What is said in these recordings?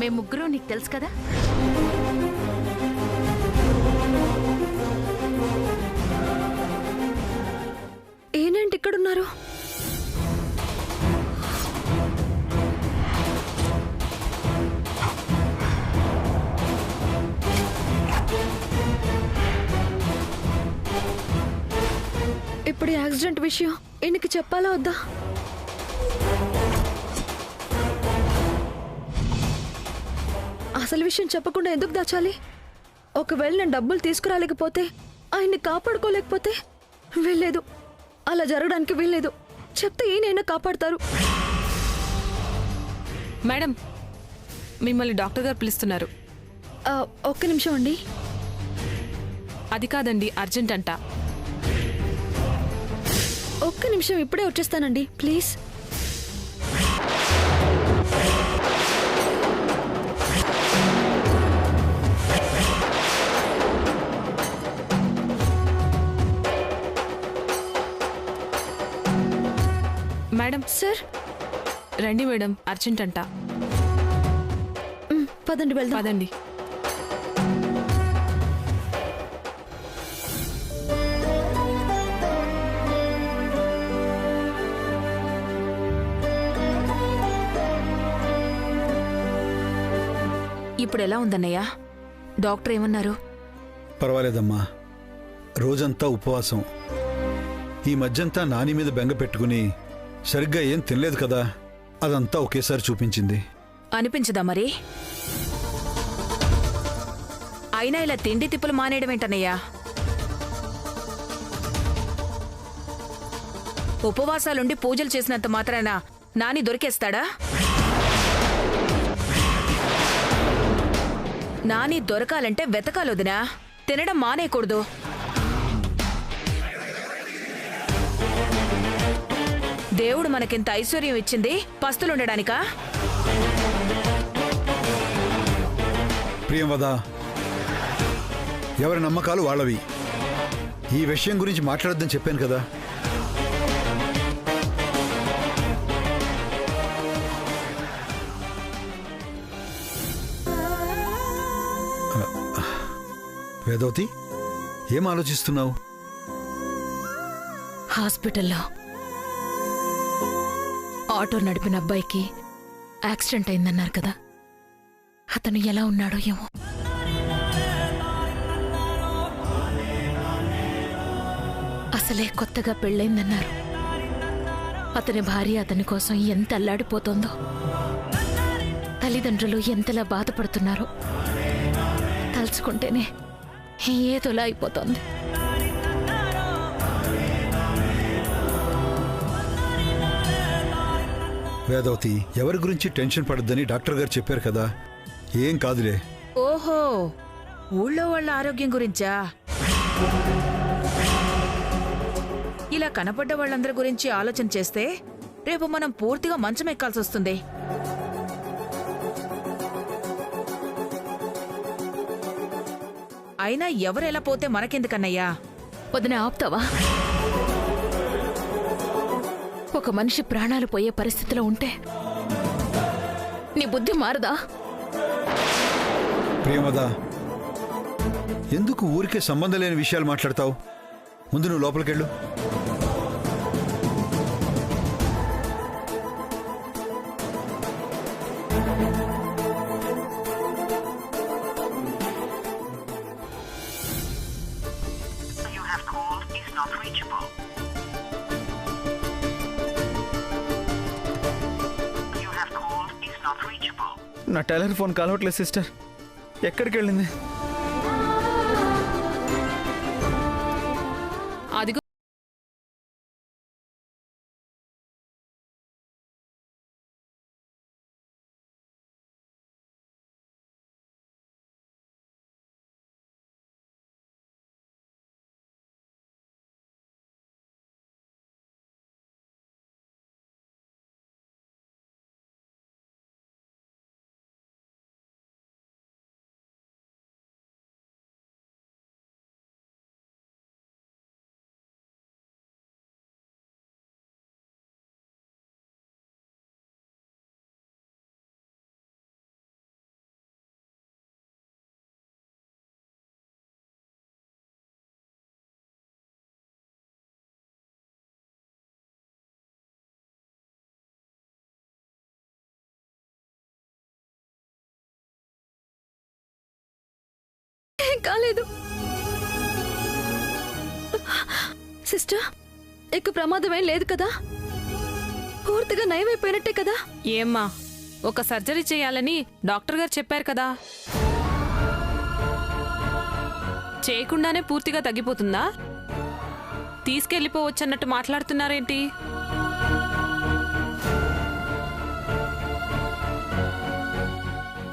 మేము ముగ్గురు నీకు తెలుసు కదా. ఏంటి ఇక్కడున్నారు? ఇప్పుడు యాక్సిడెంట్ విషయం ఈయనకి చెప్పాలా వద్దా? అసలు విషయం చెప్పకుండా ఎందుకు దాచాలి? ఒకవేళ నేను డబ్బులు తీసుకురాలేకపోతే, ఆయన్ని కాపాడుకోలేకపోతే వీల్లేదు. అలా జరగడానికి వీల్లేదు. చెప్తే ఈయనైనా కాపాడతారు. మేడం, మిమ్మల్ని డాక్టర్ గారు పిలుస్తున్నారు. ఒక్క నిమిషం అండి. అది కాదండి, అర్జెంట్ అంట. ఒక్క నిమిషం, ఇప్పుడే వచ్చేస్తానండి, ప్లీజ్. మేడం. సార్ రండి మేడం, అర్జెంట్ అంట. పదండి, వెళ్దాం. పదండి. ఇప్పుడు ఎలా ఉందన్నయ్య? డాక్టర్ ఏమన్నారు? పర్వాలేదమ్మా, రోజంతా ఉపవాసం. ఈ మధ్యంతా నాని మీద బెంగ పెట్టుకుని సరిగ్గా ఏం తినలేదు కదా, అదంతా ఒకేసారి చూపించింది. అనిపించదా మరి? అయినా ఇలా తిండి తిప్పులు మానేయడం ఏంటన్నయ్యా? ఉపవాసాలుండి పూజలు చేసినంత మాత్రాన నాని దొరికేస్తాడా? నాని దొరకాలంటే వెతకాలొదినా, తినడం మానేయకూడదు. దేవుడు మనకింత ఐశ్వర్యం ఇచ్చింది పస్తులుండడానికా? ప్రియంవద, ఎవరి నమ్మకాలు వాళ్ళవి. ఈ విషయం గురించి మాట్లాడొద్దని చెప్పాను కదా. వేదవతి, ఏం ఆలోచిస్తున్నావు? హాస్పిటల్లో ఆటో నడిపిన అబ్బాయికి యాక్సిడెంట్ అయిందన్నారు కదా, అతను ఎలా ఉన్నాడో ఏమో. అసలే కొత్తగా పెళ్ళైందన్నారు. అతని భార్య అతని కోసం ఎంత అల్లాడిపోతుందో, తల్లిదండ్రులు ఎంతలా బాధపడుతున్నారో తలుచుకుంటేనే ఏదోలా అయిపోతుంది. వేదవతి, ఎవరి గురించి టెన్షన్ పడద్దని డాక్టర్ గారు చెప్పారు కదా, ఏం కాదులే. ఓహో, ఊళ్ళో వాళ్ళ ఆరోగ్యం గురించా? ఇలా కనపడ్డ వాళ్ళందరి గురించి ఆలోచన చేస్తే రేపు మనం పూర్తిగా మంచం ఎక్కాల్సి వస్తుంది. అయినా ఎవరెలా పోతే మనకెందుకన్నయ్యా? వదిన, ఆపుతావా? ఒక మనిషి ప్రాణాలు పోయే పరిస్థితిలో ఉంటే నీ బుద్ధి మారదా? ప్రియమదా, ఎందుకు ఊరికే సంబంధం లేని విషయాలు మాట్లాడతావు? ముందు నువ్వు లోపలికెళ్ళు. నా టైలర్ ఫోన్ కలవట్లేదు సిస్టర్. ఎక్కడికి వెళ్ళింది? అదిగో ఏం కాలేదు. సిస్టర్, ఇక ప్రమాదం ఏం లేదు కదా? పూర్తిగా నయమైపోయినట్టే కదా? ఏమ్మా, ఒక సర్జరీ చేయాలని డాక్టర్ గారు చెప్పారు కదా, చేయకుండానే పూర్తిగా తగ్గిపోతుందా? తీసుకెళ్ళిపోవచ్చన్నట్టు మాట్లాడుతున్నారేంటి?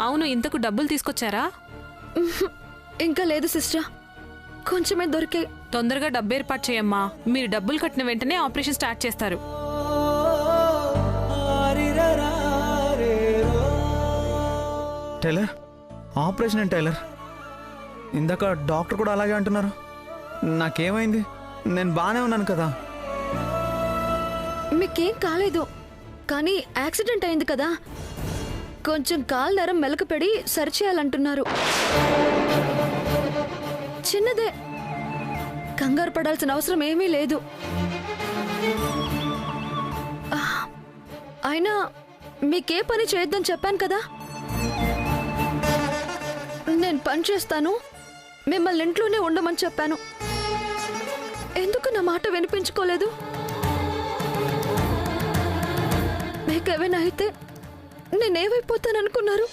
అవును, ఇంతకు డబ్బులు తీసుకొచ్చారా? ఇంకా లేదు సిస్టర్, కొంచెమే దొరికాయి. తొందరగా డబ్బు ఏర్పాటు చేయమ్మా. మీరు డబ్బులు కట్టిన వెంటనే ఆపరేషన్ స్టార్ట్ చేస్తారు. టైలర్, ఆపరేషన్ ఏంటి టైలర్? ఇందాక డాక్టర్ కూడా అలాగే అంటున్నారు. నాకేమైంది? నేను బాగానే ఉన్నాను కదా. మీకేం కాలేదు, కానీ యాక్సిడెంట్ అయింది కదా, కొంచెం కాలు నరం మెలకపెడి సరిచేయాలంటున్నారు. చిన్నదే, కంగారు పడాల్సిన అవసరం ఏమీ లేదు. అయినా మీకే పని చేయొద్దని చెప్పాను కదా. నేను పని చేస్తాను, మిమ్మల్ని ఇంట్లోనే ఉండమని చెప్పాను. ఎందుకు నా మాట వినిపించుకోలేదు? మీకేమైనా అయితే నేనేమైపోతాననుకున్నారు?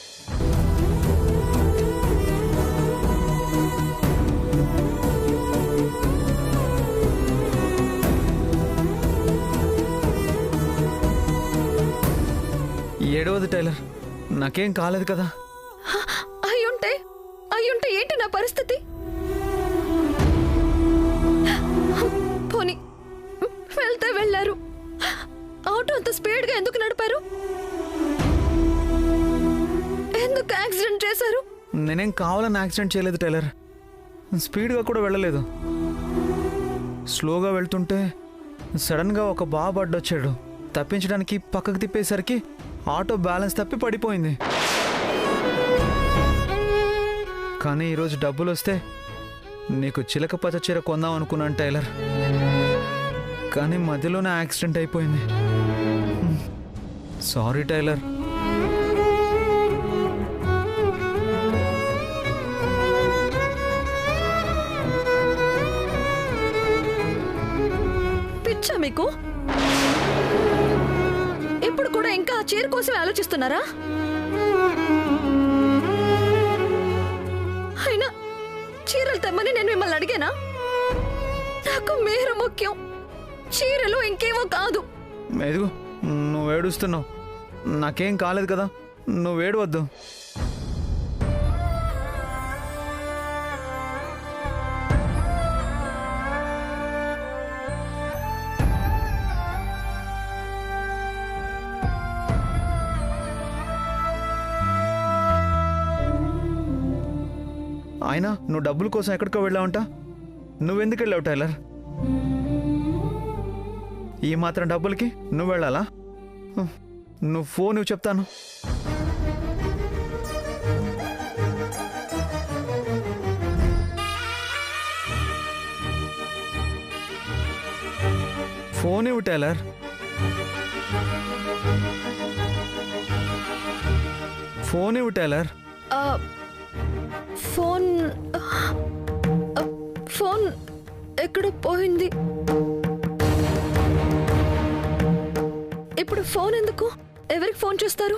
ఏడవది టైలర్, నాకేం కాలేదు కదా. అయ్యుంటే ఏంటి నా పరిస్థితి? పోనీ వెళ్తే వెళ్ళారు, ఆటో అంత స్పీడ్గా ఎందుకు నడిపారు? ఎందుకు యాక్సిడెంట్ చేశారు? నేనేం కావాలని యాక్సిడెంట్ చేయలేదు టైలర్. స్పీడ్గా కూడా వెళ్ళలేదు. స్లోగా వెళ్తుంటే సడన్గా ఒక బాబు అడ్డొచ్చాడు. తప్పించడానికి పక్కకు తిప్పేసరికి ఆటో బ్యాలెన్స్ తప్పి పడిపోయింది. కానీ ఈరోజు డబ్బులు వస్తే నీకు చిలక పచ్చ చీర కొందాం అనుకున్నాను టైలర్, కానీ మధ్యలోనే యాక్సిడెంట్ అయిపోయింది. Sorry tailor. పిచ్చా మీకు? ఇప్పుడు కూడా ఇంకా ఆ చీర కోసం ఆలోచిస్తున్నారా? అయినా చీరలు తెమ్మని నేను మిమ్మల్ని అడిగానా? నాకు మీరు ముఖ్యం, చీరలు ఇంకేమో కాదు. ఎదుగు, నువ్వు ఏడుస్తున్నావు. నాకేం కాలేదు కదా, నువ్వు ఏడవద్దు. అయినా నువ్వు డబ్బుల కోసం ఎక్కడికో వెళ్ళావంట. నువ్వెందుకు వెళ్ళావు టైలర్? ఈ మాత్రం డబ్బులకి నువ్వు వెళ్ళాలా? నువ్వు ఫోన్ ఇవ్వు చెప్తాను. ఫోన్ ఇవ్వు టైలర్. ఫోన్ ఇవ్వు టైలర్. ఫోన్ ఫోన్ ఎక్కడ పోయింది? ఇప్పుడు ఫోన్ ఎందుకు? ఎవరికి ఫోన్ చేస్తారు?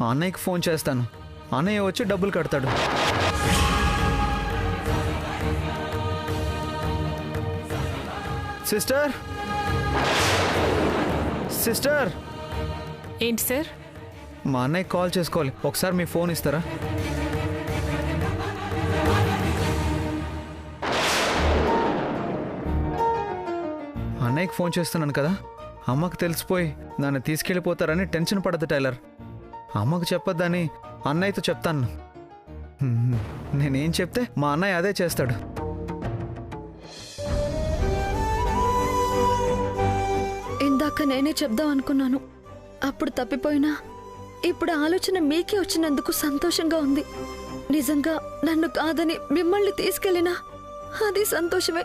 అన్నయ్యకి ఫోన్ చేస్తాను. అన్నయ్య వచ్చి డబ్బులు కడతాడు. Sister, sister. ఏంటి సార్? మా అన్నయ్య కాల్ చేసుకోవాలి, ఒకసారి మీ ఫోన్ ఇస్తారా? అన్నయ్యకి ఫోన్ చేస్తున్నాను కదా, అమ్మకు తెలిసిపోయి నన్ను తీసుకెళ్ళిపోతారని టెన్షన్ పడద్దు టైలర్. అమ్మకు చెప్పొద్దని అన్నయ్యతో చెప్తాను. నేనేం చెప్తే మా అన్నయ్య అదే చేస్తాడు. ఇందాక నేనే చెప్దాం అనుకున్నాను, అప్పుడు తప్పిపోయినా ఇప్పుడు ఆలోచన మీకే వచ్చినందుకు సంతోషంగా ఉంది. నిజంగా నన్ను కాదని మిమ్మల్ని తీసుకెళ్ళినా అది సంతోషమే.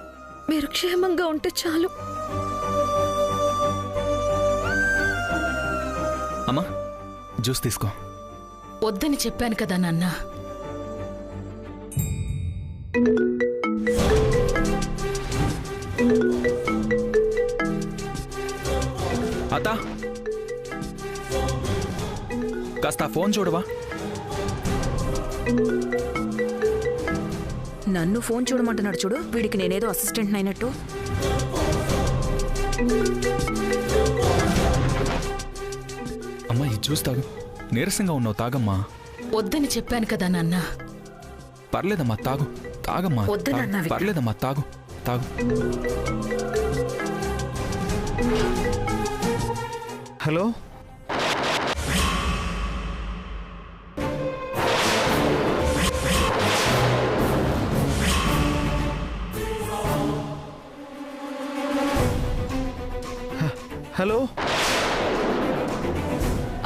మీరు క్షేమంగా ఉంటే చాలు. అమ్మా, జ్యూస్ తీసుకో. వద్దని చెప్పాను కదా నాన్న. అత్త, కాస్త ఫోన్ చూడవా? నన్ను ఫోన్ చూడమంటున్నాడు చూడు. వీడికి నేనేదో అసిస్టెంట్ అయినట్టు. అమ్మా, ఇది చూసి తాగు. నీరసంగా ఉన్నావు, తాగమ్మా. వద్దని చెప్పాను కదా నాన్న. పర్లేదమ్మా, తాగు. తాగమ్మా. వద్దనన్నా విక్రమ్. పర్లేదమ్మా, తాగు తాగు. Hello, hello.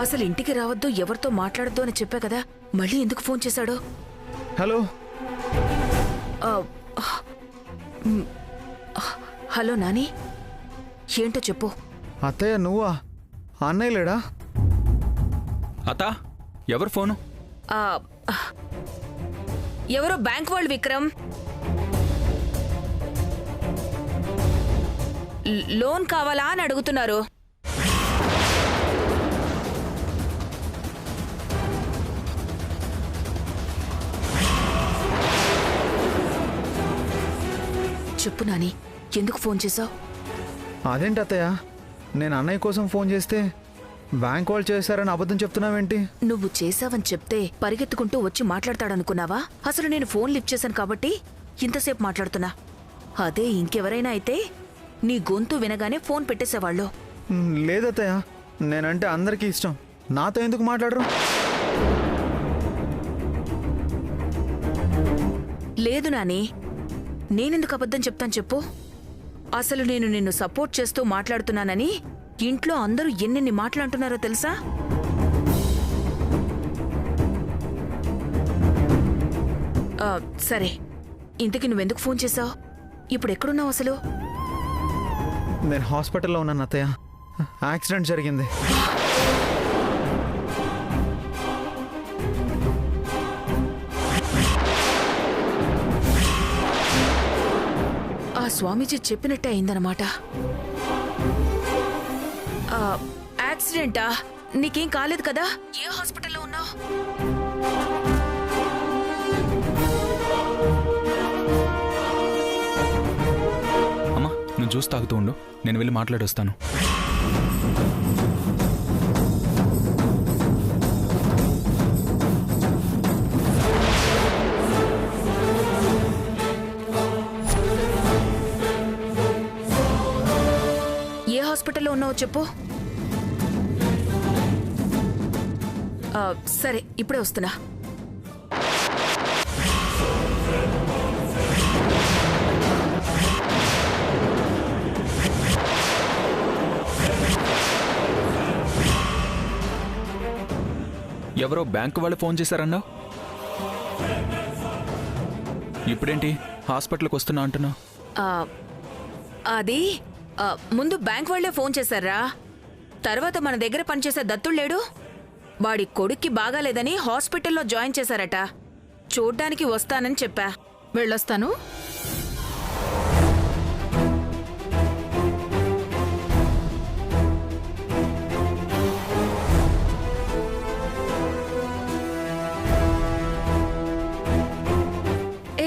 అసలు ఇంటికి రావద్దు, ఎవరితో మాట్లాడద్దు అని చెప్పా కదా. మళ్ళీ ఎందుకు ఫోన్ చేశాడు? హలో, హలో నాని, ఏంటో చెప్పు. అత్తయ్య నువ్వా? అన్నయ్య లేడా? అత్త, ఎవరు ఫోను? ఆ, ఎవరో బ్యాంక్ వాళ్ళు విక్రమ్. లోన్ కావాలా అని అడుగుతున్నారు. చెప్పు నాని, ఎందుకు ఫోన్ చేశావు? అదేంటి అత్తయ్య, నేను అన్నయ్య కోసం ఫోన్ చేస్తే బ్యాంక్ వాళ్ళు చేశారని అబద్ధం చెప్తున్నావేంటి? నువ్వు చేశావని చెప్తే పరిగెత్తుకుంటూ వచ్చి మాట్లాడతాడనుకున్నావా? అసలు నేను ఫోన్ లిఫ్ట్ చేశాను కాబట్టి ఇంతసేపు మాట్లాడుతున్నా. అదే ఇంకెవరైనా అయితే నీ గొంతు వినగానే ఫోన్ పెట్టేసేవాళ్ళు. లేదత్తయ్య, నేనంటే అందరికీ ఇష్టం. నాతో ఎందుకు మాట్లాడరు? లేదు నాని, నేనెందుకు అబద్ధం చెప్తాను చెప్పు. అసలు నేను నిన్ను సపోర్ట్ చేస్తూ మాట్లాడుతున్నానని ఇంట్లో అందరూ ఎన్నెన్ని మాట్లాడుతున్నారో తెలుసా? సరే, ఇంతకీ నువ్వెందుకు ఫోన్ చేశావు? ఇప్పుడు ఎక్కడున్నావు అసలు? నేను హాస్పిటల్లో ఉన్నాను అత్తయ్య. యాక్సిడెంట్ జరిగింది. ఆ స్వామీజీ చెప్పినట్టే అయిందనమాట. యాక్సిడెంటా? నీకేం కాలేదు కదా? ఏ హాస్పిటల్లో ఉన్నావు? అమ్మా, నువ్వు జ్యూస్ తాగుతూ ఉండు, నేను వెళ్ళి మాట్లాడొస్తాను. ఏ హాస్పిటల్లో ఉన్నావో చెప్పు. సరే, ఇప్పుడే వస్తున్నా. ఎవరో బ్యాంకు వాళ్ళు ఫోన్ చేశారన్నావు. ఇప్పుడేంటి హాస్పిటల్కి వస్తున్నా అంటున్నావు? అది ముందు బ్యాంక్ వాళ్లే ఫోన్ చేశారా. తర్వాత మన దగ్గర పనిచేసే దత్తుడు లేడు, వాడి కొడుక్కి బాగాలేదని హాస్పిటల్లో జాయిన్ చేశారట. చూడ్డానికి వస్తానని చెప్పా. వెళ్ళొస్తాను.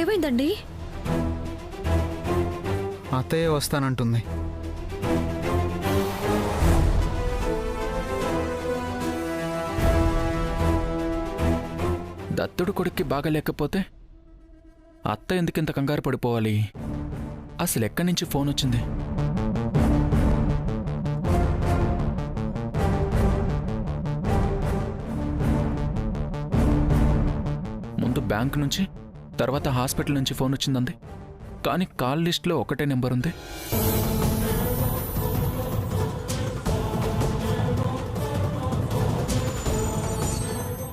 ఏమైందండి? అత్తయ్య వస్తానంటుంది. దత్తుడు కొడుక్కి బాగాలేకపోతే అత్త ఎందుకింత కంగారు పడిపోవాలి? అసలు ఎక్కడి నుంచి ఫోన్ వచ్చింది? ముందు బ్యాంక్ నుంచి, తర్వాత హాస్పిటల్ నుంచి ఫోన్ వచ్చిందంది. కానీ కాల్ లిస్ట్లో ఒకటే నెంబర్ ఉంది.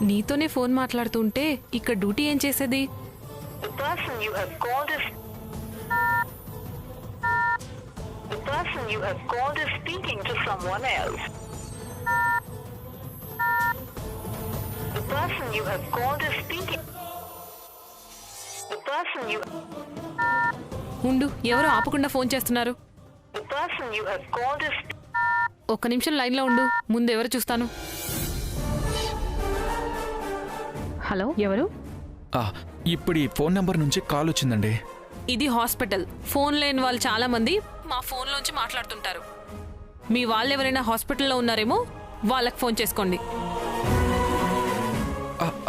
నీతోనే ఫోన్ మాట్లాడుతుంటే ఇక్కడ డ్యూటీ ఏం చేసేది? The person you have called is speaking to someone else. The person you have called is speaking. The person you ఉండు, ఎవరో ఆపకుండా ఫోన్ చేస్తున్నారు. the person you have called is ఒక్క నిమిషం లైన్లో ఉండు, ముందు ఎవరు చూస్తాను. హలో, ఎవరు? ఇప్పుడు ఈ ఫోన్ నెంబర్ నుంచి కాల్ వచ్చిందండి. ఇది హాస్పిటల్. ఫోన్ లేని వాళ్ళు చాలా మంది మా ఫోన్లోంచి మాట్లాడుతుంటారు. మీ వాళ్ళు ఎవరైనా హాస్పిటల్లో ఉన్నారేమో, వాళ్ళకి ఫోన్ చేసుకోండి.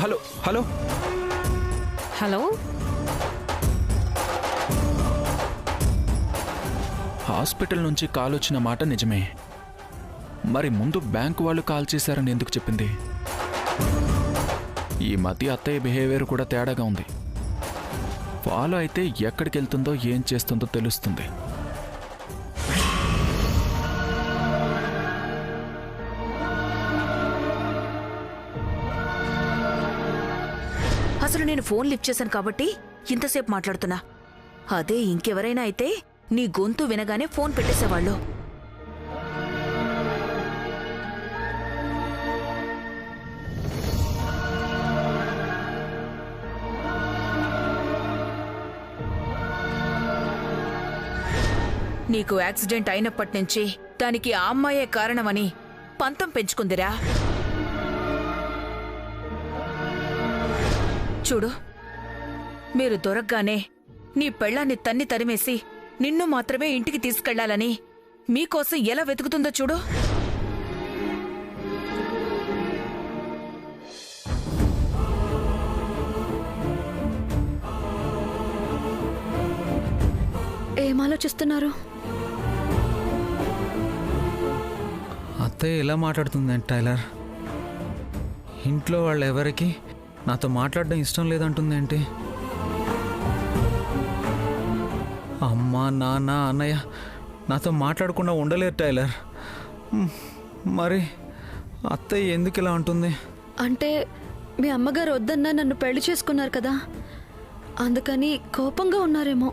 హలో హలో హలో, హాస్పిటల్ నుంచి కాల్ వచ్చిన మాట నిజమే. మరి ముందు బ్యాంకు వాళ్ళు కాల్ చేశారని ఎందుకు చెప్పింది? ఈ మధ్య అత్తయ్య బిహేవియర్ కూడా తేడాగా ఉంది. ఫాలో అయితే ఎక్కడికి వెళ్తుందో ఏం చేస్తుందో తెలుస్తుంది. అసలు నేను ఫోన్ లిఫ్ట్ చేశాను కాబట్టి ఇంతసేపు మాట్లాడుతున్నా. అదే ఇంకెవరైనా అయితే నీ గొంతు వినగానే ఫోన్ పెట్టేసేవాళ్ళు. నీకు యాక్సిడెంట్ అయినప్పటి నుంచి దానికి ఆ అమ్మాయే కారణమని పంతం పెంచుకుందిరా. చూడు, మీరు దొరకగానే నీ పెళ్ళాన్ని తన్ని తరిమేసి నిన్ను మాత్రమే ఇంటికి తీసుకెళ్లాలని మీకోసం ఎలా వెతుకుతుందో చూడు. ఏం ఆలోచిస్తున్నారు? అత్తయ్య ఎలా మాట్లాడుతుందండి టైలర్? ఇంట్లో వాళ్ళు ఎవరికి నాతో మాట్లాడడం ఇష్టం లేదంటుందేంటి? అమ్మ, నాన్న, అన్నయ్య నాతో మాట్లాడకుండా ఉండలేరు టైలర్. మరి అత్తయ్య ఎందుకు ఇలా ఉంటుంది? అంటే మీ అమ్మగారు వద్దన్నా నన్ను పెళ్లి చేసుకున్నారు కదా, అందుకని కోపంగా ఉన్నారేమో.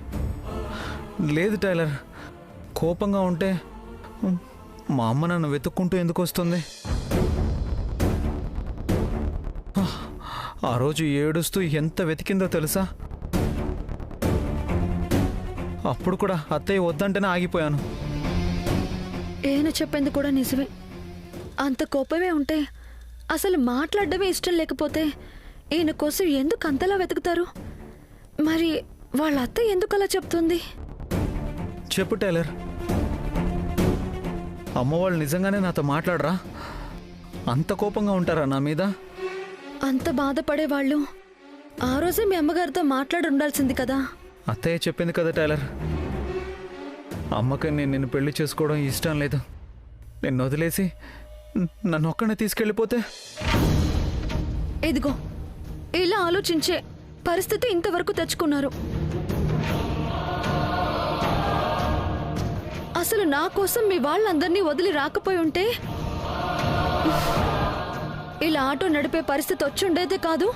లేదు టైలర్, కోపంగా ఉంటే మా అమ్మ నన్ను వెతుక్కుంటూ ఎందుకు వస్తుంది? ఆ రోజు ఏడుస్తూ ఎంత వెతికిందో తెలుసా? అప్పుడు కూడా అత్తయ్య వద్దంటేనే ఆగిపోయాను. ఏను చెప్పింది కూడా నిజమే. అంత కోపమే ఉంటే, అసలు మాట్లాడడమే ఇష్టం లేకపోతే ఈయన కోసం ఎందుకు అంతలా వెతుకుతారు? మరి వాళ్ళ అత్త ఎందుకు అలా చెప్తుంది? చెప్పు టైలర్, అమ్మ వాళ్ళు నిజంగానే నాతో మాట్లాడరా? అంత కోపంగా ఉంటారా నా మీద? అంత బాధపడేవాళ్ళు ఆ రోజే మీ అమ్మగారితో మాట్లాడి ఉండాల్సింది కదా. అత్తయ్య చెప్పింది కదా టైలర్, అమ్మకి నేను నిన్ను పెళ్లి చేసుకోవడం ఇష్టం లేదు. నిన్ను వదిలేసి నన్ను ఒక్కనే తీసుకెళ్ళిపోతే? ఇదిగో, ఇలా ఆలోచించే పరిస్థితి ఇంతవరకు తెచ్చుకున్నారు. అసలు నా కోసం మీ వాళ్ళందరినీ వదిలి రాకపోయి ఉంటే ఇలా ఆటో నడిపే పరిస్థితి వచ్చుండేదే కాదు,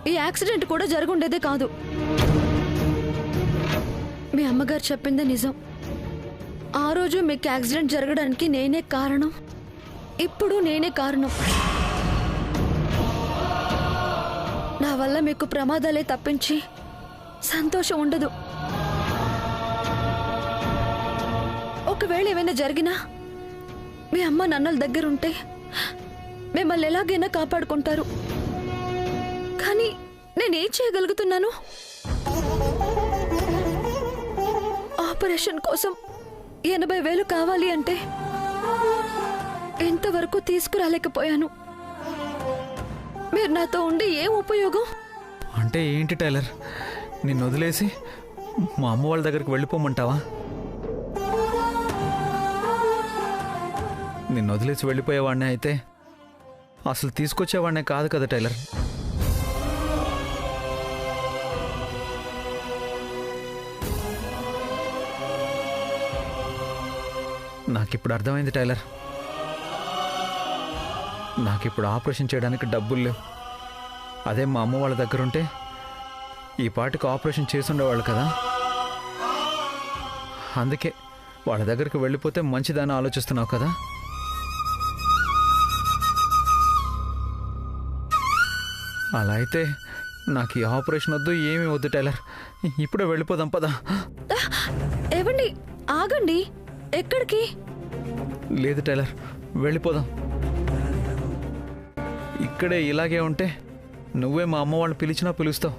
ఈ యాక్సిడెంట్ కూడా జరుగుండేదే కాదు. మీ అమ్మగారు చెప్పిందే నిజం. ఆ రోజు మీకు యాక్సిడెంట్ జరగడానికి నేనే కారణం, ఇప్పుడు నేనే కారణం. నా వల్ల మీకు ప్రమాదాలే తప్పించి సంతోషం ఉండదు. ఒకవేళ ఏమైనా జరిగినా మీ అమ్మ నాన్నల దగ్గరుంటే మిమ్మల్ని ఎలాగైనా కాపాడుకుంటారు. కానీ నేనేం చేయగలుగుతున్నాను? ఆపరేషన్ కోసం 80,000 కావాలి అంటే ఇంతవరకు తీసుకురాలేకపోయాను. మీరు నాతో ఉండి ఏం ఉపయోగం? అంటే ఏంటి టైలర్, నిన్ను వదిలేసి మా అమ్మ వాళ్ళ దగ్గరికి వెళ్ళిపోమంటావా? నిన్ను వదిలేసి వెళ్ళిపోయేవాడినే అయితే అసలు తీసుకొచ్చేవాడినే కాదు కదా టైలర్. నాకిప్పుడు అర్థమైంది టైలర్, నాకిప్పుడు ఆపరేషన్ చేయడానికి డబ్బులు లేవు. అదే మా అమ్మ వాళ్ళ దగ్గర ఉంటే ఈ పాటికి ఆపరేషన్ చేసి ఉండేవాళ్ళు కదా. అందుకే వాళ్ళ దగ్గరికి వెళ్ళిపోతే మంచిదని ఆలోచిస్తున్నావు కదా. అలా అయితే నాకు ఈ ఆపరేషన్ వద్దు, ఏమీ వద్దు టైలర్. ఇప్పుడే వెళ్ళిపోదాం పదా. ఏవండి, ఆగండి. ఎక్కడికి? లేదు టైలర్, వెళ్ళిపోదాం. ఇక్కడే ఇలాగే ఉంటే నువ్వే మా అమ్మ వాళ్ళు పిలిచినా పిలుస్తావు.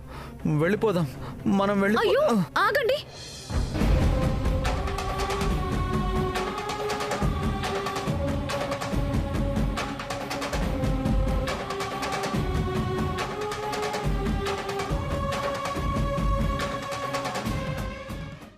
వెళ్ళిపోదాం, మనం అయ్యో, ఆగండి.